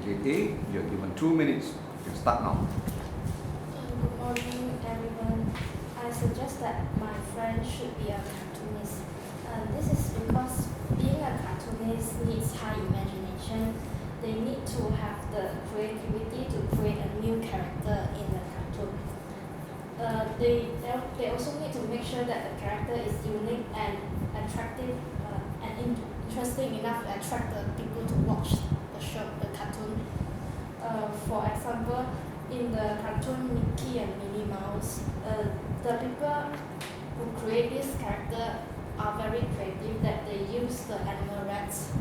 Okay, A, you're given 2 minutes. You can start now. Good morning, everyone. I suggest that my friend should be a cartoonist. This is because being a cartoonist needs high imagination. They need to have the creativity to create a new character in the cartoon. They also need to make sure that the character is unique and attractive and interesting enough to attract the people to watch the cartoon. For example, in the cartoon Mickey and Minnie Mouse, the people who create this character are very creative, that they use the animal rats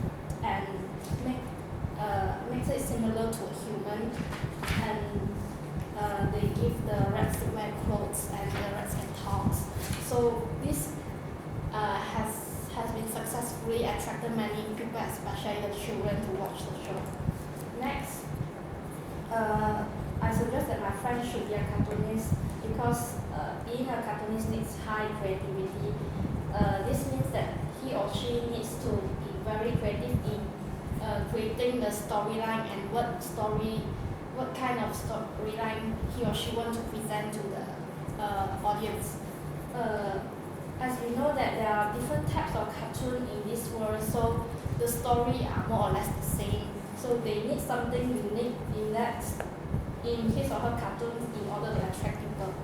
and makes it similar to a human, and they give the rats to wear clothes and the rats can talk. So this has been successfully attracted many people, especially the children, to watch the show. Next, I suggest that my friend should be a cartoonist because being a cartoonist needs high creativity. This means that he or she needs to be very creative in creating the storyline and what kind of storyline he or she wants to present to the audience. As we know that there are different types of cartoon in this world, so the story are more or less the same. So they need something unique in his or her cartoons in order to attract people.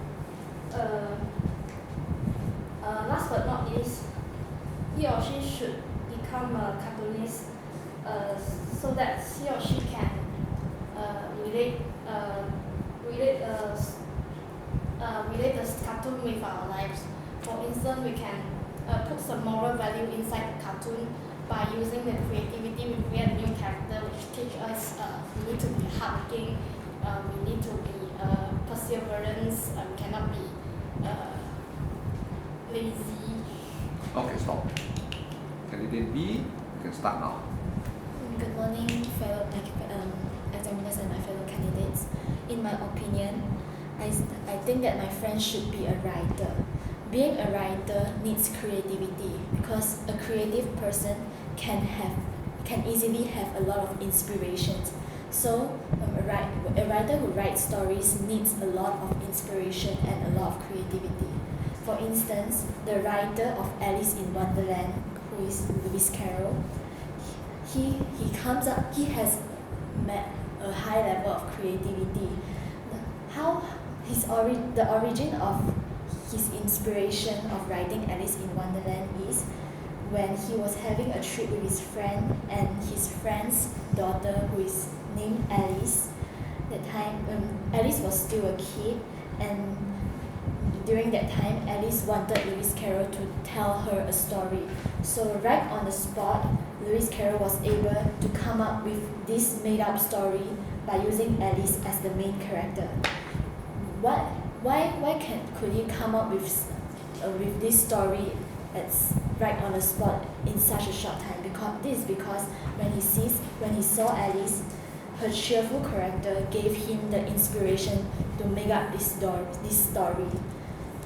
Last but not least, he or she should become a cartoonist so that he or she can relate the cartoon with our lives. For instance, we can put some moral value inside the cartoon by using the creativity. We create a new character which teach us we need to be hardworking, we need to be perseverance, we cannot be lazy. Okay, stop. Candidate B, you can start now. Good morning, fellow examiners and my fellow candidates. In my opinion, I think that my friend should be a writer. Being a writer needs creativity because a creative person can easily have a lot of inspirations. So a writer who writes stories needs a lot of inspiration and a lot of creativity. For instance, the writer of Alice in Wonderland, who is Lewis Carroll, he has met a high level of creativity. The origin of his inspiration of writing Alice in Wonderland is when he was having a trip with his friend and his friend's daughter, who is named Alice. That time, Alice was still a kid, and during that time, Alice wanted Lewis Carroll to tell her a story. So right on the spot, Lewis Carroll was able to come up with this made-up story by using Alice as the main character. Could he come up with this story right on the spot in such a short time? Because when he saw Alice, her cheerful character gave him the inspiration to make up this story.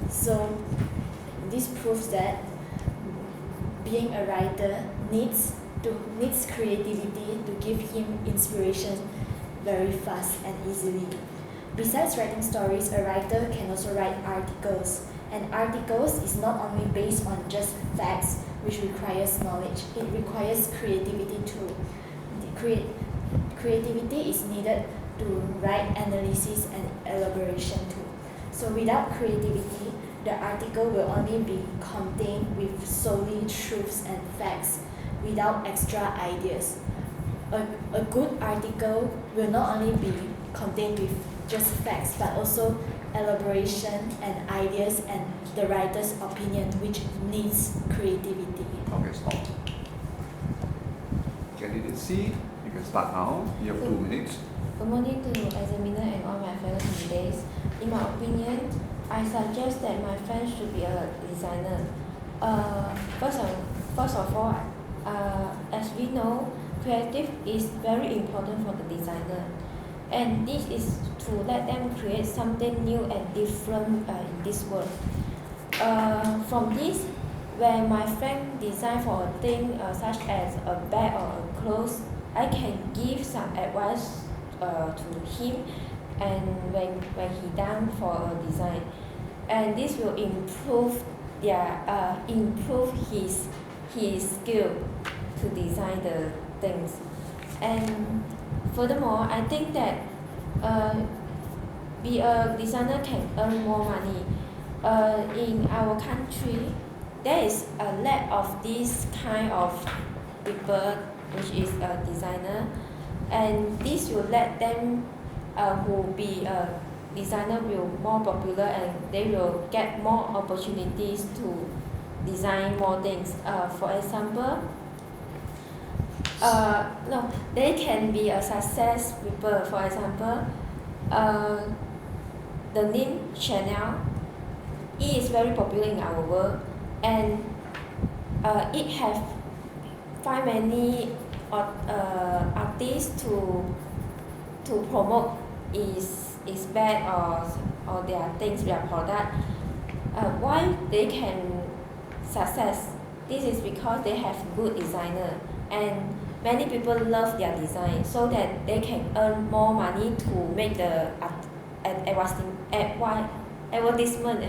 So this proves that being a writer needs creativity to give him inspiration very fast and easily. Besides writing stories, a writer can also write articles. And articles is not only based on just facts, which requires knowledge. It requires creativity too. Creativity is needed to write analysis and elaboration too. So without creativity, the article will only be contained with solely truths and facts without extra ideas. A good article will not only be contained with just facts, but also elaboration and ideas and the writer's opinion, which needs creativity. Okay, stop. Candidate C, you can start now. You have 2 minutes. Good morning to examiner and all my fellow candidates. In my opinion, I suggest that my friend should be a designer. First of all, as we know, creative is very important for the designer, and this is to let them create something new and different in this world. From this, when my friend design for a thing such as a bag or a clothes, I can give some advice to him, and when he done for a design, and this will improve his skill to design the things. And furthermore, I think that be a designer can earn more money. In our country, there is a lack of this kind of people which is a designer, and this will let them who be a designer will more popular, and they will get more opportunities to design more things. For example, no, they can be a success people. For example, the name Chanel, it is very popular in our world, and it have find many artists to promote is bad or their things, their product. Why they can success? This is because they have good designer, and many people love their design, so that they can earn more money to make the advertisement.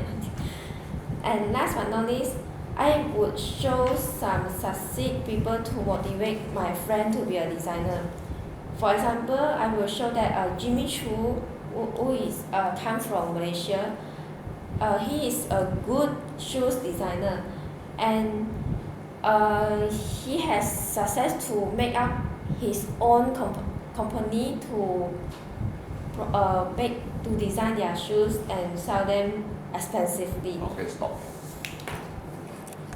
And last but not least, I would show some succeed people to motivate my friend to be a designer. For example, I will show that Jimmy Choo, who is come from Malaysia, he is a good shoes designer, and he has success to make up his own company to design their shoes and sell them expensively. Okay, stop.